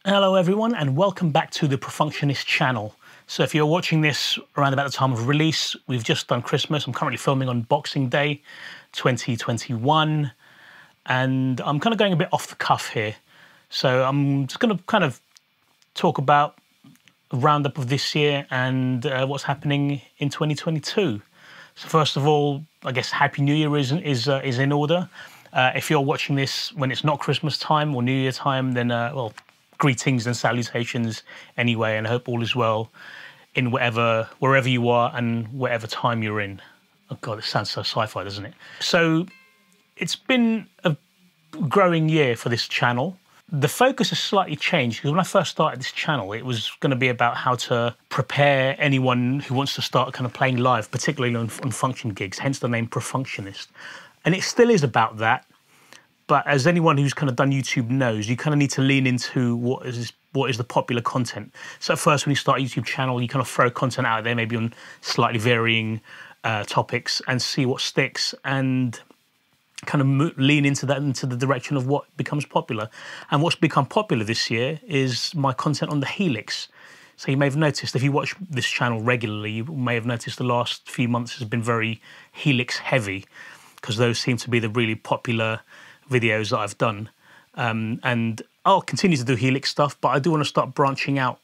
Hello everyone and welcome back to the ProFunctionist channel. So if you're watching this around about the time of release, we've just done Christmas. I'm currently filming on Boxing Day 2021 and I'm kind of going a bit off the cuff here. So I'm just going to kind of talk about a roundup of this year and what's happening in 2022. So first of all, I guess Happy New Year is in order. If you're watching this when it's not Christmas time or New Year time, then well, greetings and salutations anyway, and I hope all is well in wherever you are and whatever time you're in. Oh God, it sounds so sci-fi, doesn't it? So it's been a growing year for this channel. The focus has slightly changed because when I first started this channel, it was going to be about how to prepare anyone who wants to start kind of playing live, particularly on function gigs, hence the name ProFunctionist. And it still is about that. But as anyone who's kind of done YouTube knows, you kind of need to lean into what is the popular content. So at first, when you start a YouTube channel, you kind of throw content out there, maybe on slightly varying topics, and see what sticks, and kind of lean into that, into the direction of what becomes popular. And what's become popular this year is my content on the Helix. So you may have noticed, if you watch this channel regularly, you may have noticed the last few months has been very Helix heavy, because those seem to be the really popular videos that I've done, and I'll continue to do Helix stuff, but I do want to start branching out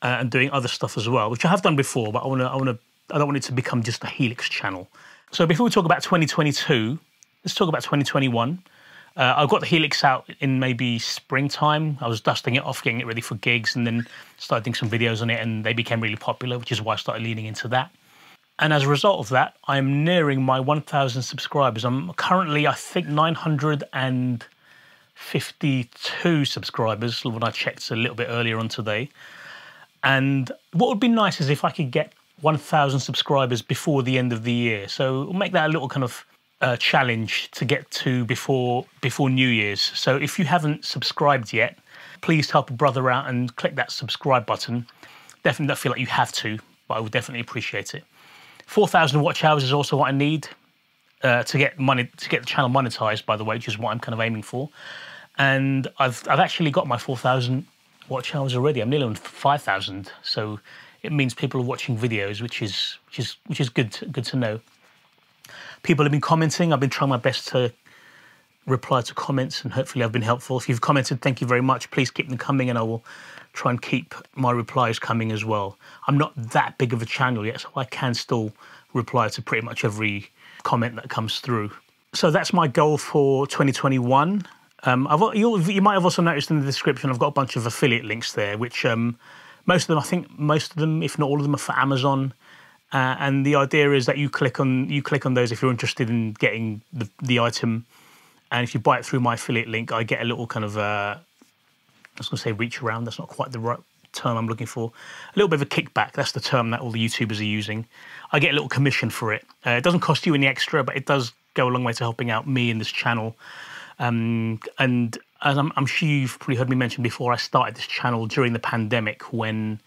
and doing other stuff as well, which I have done before, but I don't want it to become just a Helix channel. So before we talk about 2022, let's talk about 2021. I got the Helix out in maybe springtime. I was dusting it off, getting it ready for gigs, and then started doing some videos on it, and they became really popular, which is why I started leaning into that. And as a result of that, I'm nearing my 1,000 subscribers. I'm currently, I think, 952 subscribers when I checked a little bit earlier on today. And what would be nice is if I could get 1,000 subscribers before the end of the year. So we'll make that a little kind of challenge to get to before New Year's. So if you haven't subscribed yet, please help a brother out and click that subscribe button. Definitely don't feel like you have to, but I would definitely appreciate it. 4,000 watch hours is also what I need to get the channel monetized, by the way, which is what I'm kind of aiming for. And I've actually got my 4,000 watch hours already. I'm nearly on 5,000, so it means people are watching videos, which is good to know. People have been commenting. I've been trying my best to reply to comments, and hopefully I've been helpful. If you've commented, thank you very much. Please keep them coming, and I will try and keep my replies coming as well. I'm not that big of a channel yet, so I can still reply to pretty much every comment that comes through. So that's my goal for 2021. You might have also noticed in the description, I've got a bunch of affiliate links there, which most of them, if not all of them, are for Amazon. And the idea is that you click on those if you're interested in getting the item. And if you buy it through my affiliate link, I get a little kind of I was going to say reach around. That's not quite the right term I'm looking for. A little bit of a kickback. That's the term that all the YouTubers are using. I get a little commission for it. It doesn't cost you any extra, but it does go a long way to helping out me and this channel. And as I'm sure you've probably heard me mention before, I started this channel during the pandemic when,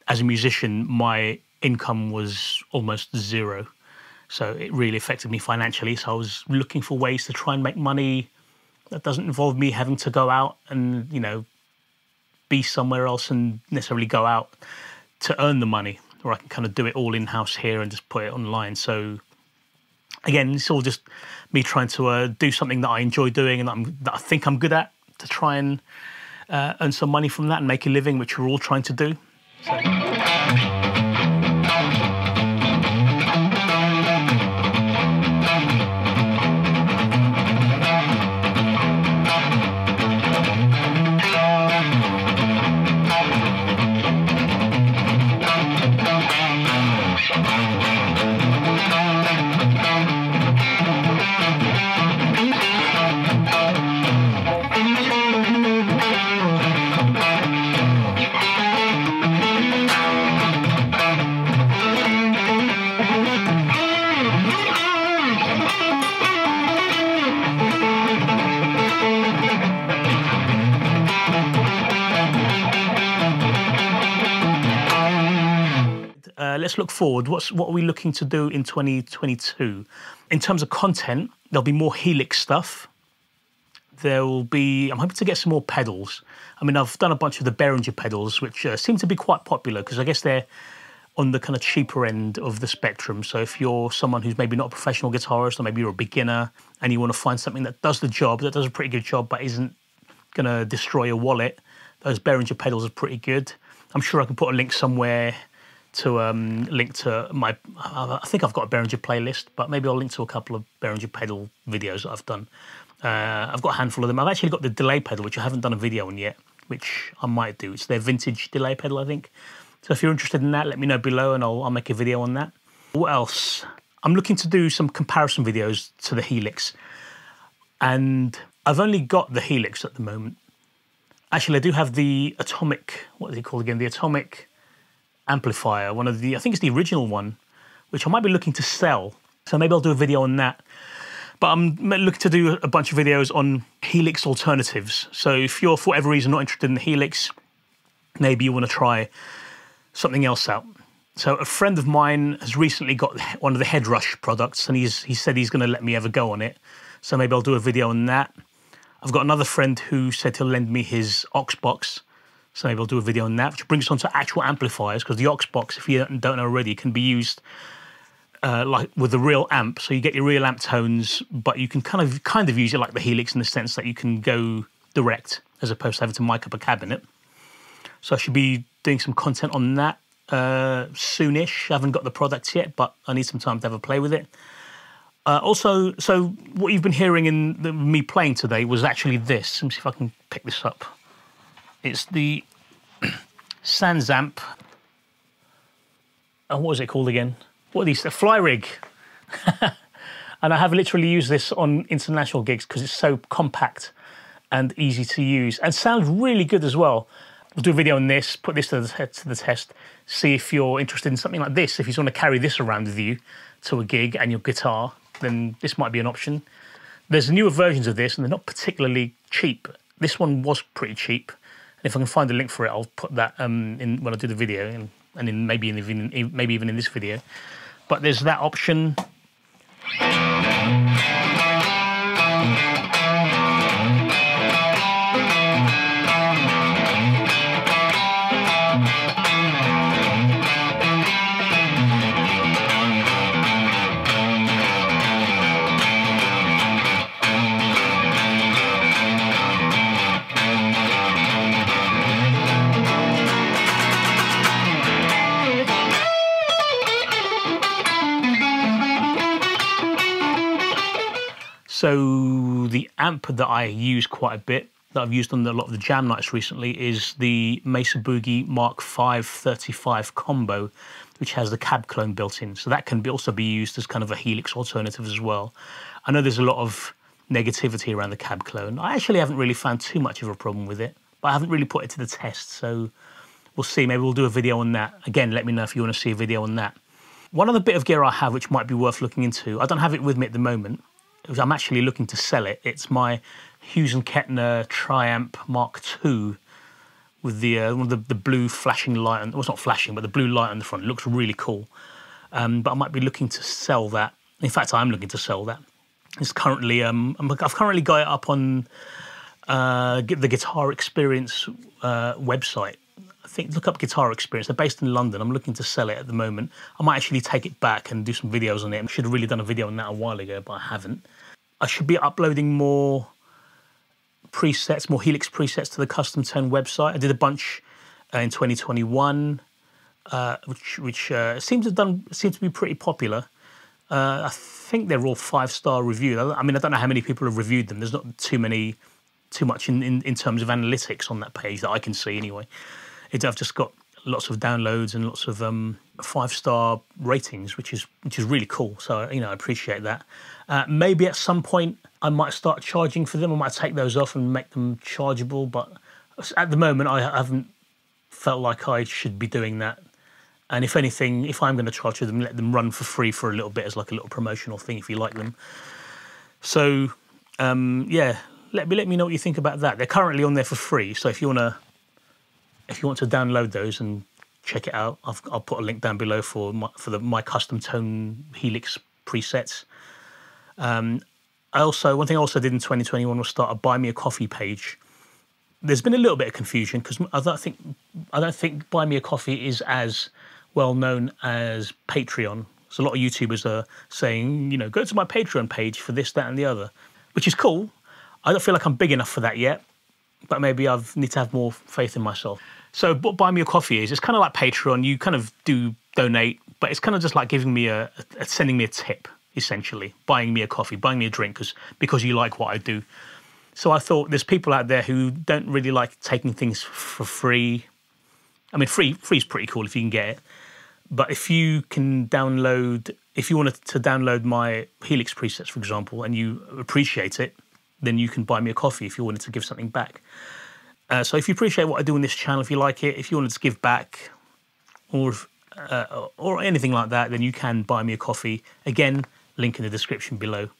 as a musician, my income was almost zero. So it really affected me financially. So I was looking for ways to try and make money that doesn't involve me having to go out and, you know, be somewhere else and necessarily go out to earn the money, or I can kind of do it all in-house here and just put it online. So again, it's all just me trying to do something that I enjoy doing and that I think I'm good at, to try and earn some money from that and make a living, which we're all trying to do. So. let's look forward. What are we looking to do in 2022? In terms of content, there'll be more Helix stuff. I'm hoping to get some more pedals. I mean, I've done a bunch of the Behringer pedals, which seem to be quite popular because I guess they're on the kind of cheaper end of the spectrum. So if you're someone who's maybe not a professional guitarist, or maybe you're a beginner and you want to find something that does the job, that does a pretty good job, but isn't going to destroy your wallet, those Behringer pedals are pretty good. I'm sure I can put a link somewhere to link to my, I think I've got a Behringer playlist, but maybe I'll link to a couple of Behringer pedal videos that I've done. I've got a handful of them. I've actually got the delay pedal, which I haven't done a video on yet, which I might do. It's their vintage delay pedal, I think. So if you're interested in that, let me know below and I'll make a video on that. What else? I'm looking to do some comparison videos to the Helix. And I've only got the Helix at the moment. Actually, I do have the Atomic, what is it called again? The Atomic amplifier, I think it's the original one, which I might be looking to sell. So maybe I'll do a video on that. But I'm looking to do a bunch of videos on Helix alternatives. So if you're, for whatever reason, not interested in the Helix, maybe you want to try something else out. So a friend of mine has recently got one of the Headrush products, and he said he's going to let me have a go on it. So maybe I'll do a video on that. I've got another friend who said he'll lend me his Ox Box, so maybe I'll do a video on that, which brings us on to actual amplifiers, because the Ox Box, if you don't know already, can be used like with a real amp. So you get your real amp tones, but you can kind of use it like the Helix in the sense that you can go direct as opposed to having to mic up a cabinet. So I should be doing some content on that soonish. I haven't got the products yet, but I need some time to have a play with it. Also, so what you've been hearing in me playing today was actually this. Let me see if I can pick this up. It's the Sans amp. What was it called again? What are these? The FlyRig. And I have literally used this on international gigs because it's so compact and easy to use and sounds really good as well. We'll do a video on this, put this to the test, see if you're interested in something like this. If you want to carry this around with you to a gig and your guitar, then this might be an option. There's newer versions of this and they're not particularly cheap. This one was pretty cheap. And if I can find a link for it, I'll put that in when I do the video and maybe even in this video. But there's that option. So the amp that I use quite a bit, that I've used on a lot of the jam nights recently, is the Mesa Boogie Mark V 35 combo, which has the cab clone built in. So that can also be used as kind of a Helix alternative as well. I know there's a lot of negativity around the cab clone. I actually haven't really found too much of a problem with it, but I haven't really put it to the test. So we'll see. Maybe we'll do a video on that. Again, let me know if you want to see a video on that. One other bit of gear I have, which might be worth looking into, I don't have it with me at the moment. I'm actually looking to sell it. It's my Hughes & Kettner Triamp Mark II with the one of the blue flashing light. Well, it's not flashing, but the blue light on the front. It looks really cool. But I might be looking to sell that. In fact, I'm looking to sell that. It's currently I've currently got it up on the Guitar Experience website. I think look up Guitar Experience. They're based in London. I'm looking to sell it at the moment. I might actually take it back and do some videos on it. I should have really done a video on that a while ago, but I haven't. I should be uploading more presets, more Helix presets to the Custom Tone website. I did a bunch in 2021, which seems to be pretty popular. I think they're all 5-star reviewed. I mean, I don't know how many people have reviewed them. There's not too much in terms of analytics on that page that I can see anyway. I've just got lots of downloads and lots of 5-star ratings, which is really cool. So I appreciate that. Maybe at some point I might start charging for them. I might take those off and make them chargeable. But at the moment, I haven't felt like I should be doing that. And if anything, if I'm going to charge for them, let them run for free for a little bit as like a little promotional thing if you like them. So yeah, let me know what you think about that. They're currently on there for free. So if you want to download those and check it out. I'll put a link down below for my custom tone Helix presets. One thing I also did in 2021 was start a Buy Me a Coffee page. There's been a little bit of confusion because I don't think Buy Me a Coffee is as well known as Patreon. So a lot of YouTubers are saying, you know, go to my Patreon page for this, that, and the other, which is cool. I don't feel like I'm big enough for that yet, but maybe I need to have more faith in myself. So what Buy Me a Coffee is, it's kind of like Patreon. You kind of do donate, but it's kind of just like giving me sending me a tip, essentially, buying me a coffee, buying me a drink because you like what I do. So I thought there's people out there who don't really like taking things for free. I mean, free is pretty cool if you can get it. But if you wanted to download my Helix presets, for example, and you appreciate it, then you can buy me a coffee if you wanted to give something back. So if you appreciate what I do on this channel, if you like it, if you wanted to give back or anything like that, then you can buy me a coffee. Again, link in the description below.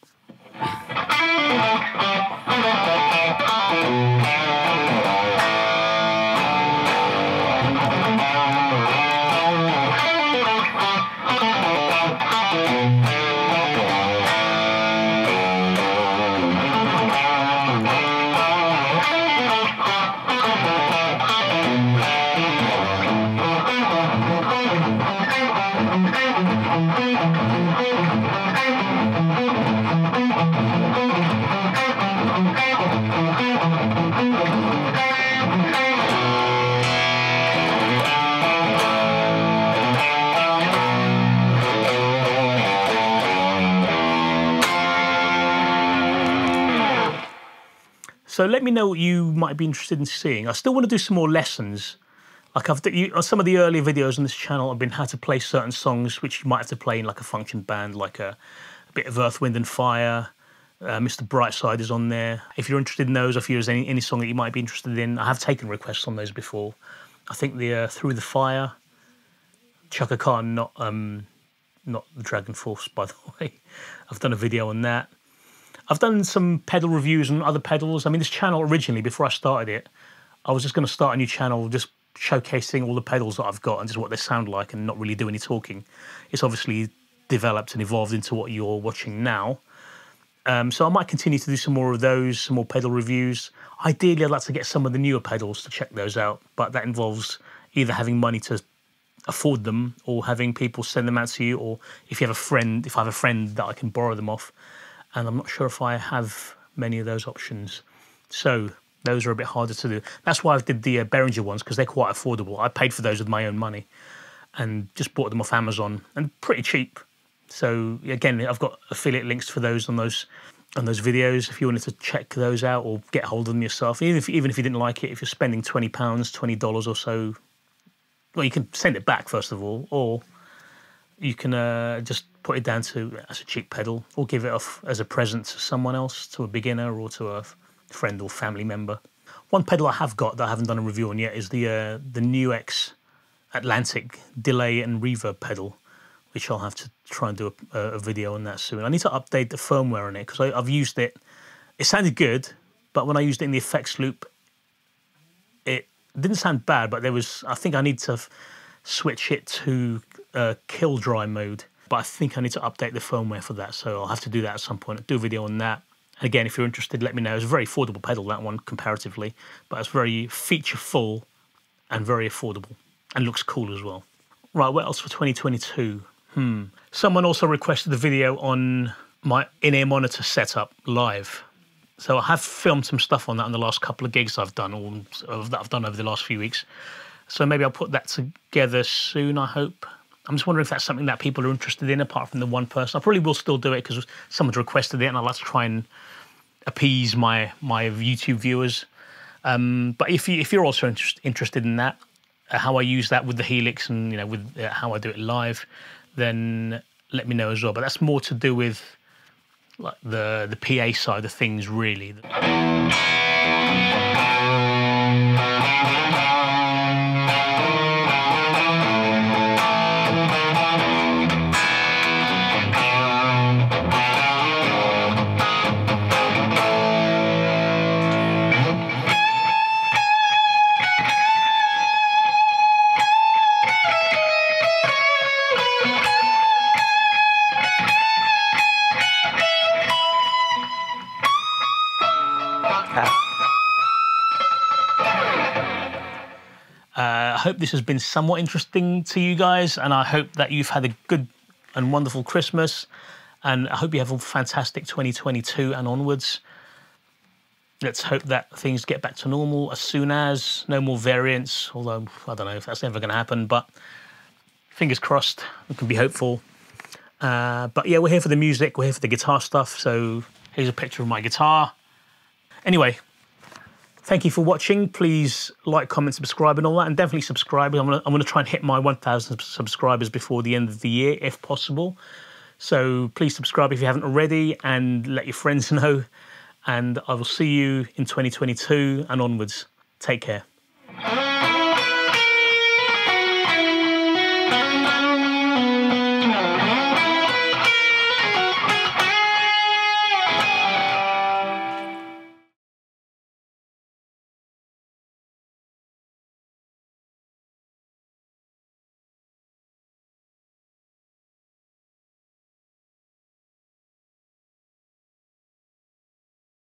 So let me know what you might be interested in seeing. I still want to do some more lessons. Like on some of the earlier videos on this channel, I've been how to play certain songs, which you might have to play in like a function band, like a bit of Earth, Wind and Fire. Mr. Brightside is on there. If you're interested in those, or if there's any song that you might be interested in, I have taken requests on those before. I think the Through the Fire, Chaka Khan, not the Dragon Force, by the way. I've done a video on that. I've done some pedal reviews on other pedals. I mean, this channel originally, before I started it, I was just going to start a new channel just showcasing all the pedals that I've got and just what they sound like and not really do any talking. It's obviously developed and evolved into what you're watching now. So I might continue to do some more of those, some more pedal reviews. Ideally, I'd like to get some of the newer pedals to check those out, but that involves either having money to afford them or having people send them out to you, or if I have a friend that I can borrow them off. And I'm not sure if I have many of those options. So those are a bit harder to do. That's why I did the Behringer ones, because they're quite affordable. I paid for those with my own money and just bought them off Amazon, and pretty cheap. So again, I've got affiliate links for those on those videos if you wanted to check those out or get hold of them yourself. Even if you didn't like it, if you're spending £20, $20 or so, well, you can send it back first of all, or you can just put it down as a cheap pedal, or give it off as a present to someone else, to a beginner or to a friend or family member. One pedal I have got that I haven't done a review on yet is the NUX Atlantic delay and reverb pedal, which I'll have to try and do a video on that soon. I need to update the firmware on it because I've used it. It sounded good, but when I used it in the effects loop, it didn't sound bad, but I think I need to switch it to kill dry mode. But I think I need to update the firmware for that, so I'll have to do that at some point. I'll do a video on that. Again, if you're interested, let me know. It's a very affordable pedal, that one, comparatively, but it's very feature-full and very affordable, and looks cool as well. Right, what else for 2022? Someone also requested a video on my in-ear monitor setup live. So I have filmed some stuff on that on the last couple of gigs I've done, or that I've done over the last few weeks. So maybe I'll put that together soon, I hope. I'm just wondering if that's something that people are interested in, apart from the one person. I probably will still do it because someone's requested it, and I'd like to try and appease my YouTube viewers. But if you're also interested in that, how I use that with the Helix, and with how I do it live, then let me know as well. But that's more to do with like the PA side of things, really. hope this has been somewhat interesting to you guys, and I hope that you've had a good and wonderful Christmas, and I hope you have a fantastic 2022 and onwards. Let's hope that things get back to normal as soon as, no more variants, although I don't know if that's ever going to happen, but fingers crossed, we can be hopeful. But yeah, we're here for the music, we're here for the guitar stuff, so here's a picture of my guitar. Anyway, thank you for watching. Please like, comment, subscribe and all that, and definitely subscribe. I'm gonna try and hit my 1,000 subscribers before the end of the year, if possible. So please subscribe if you haven't already, and let your friends know. And I will see you in 2022 and onwards. Take care.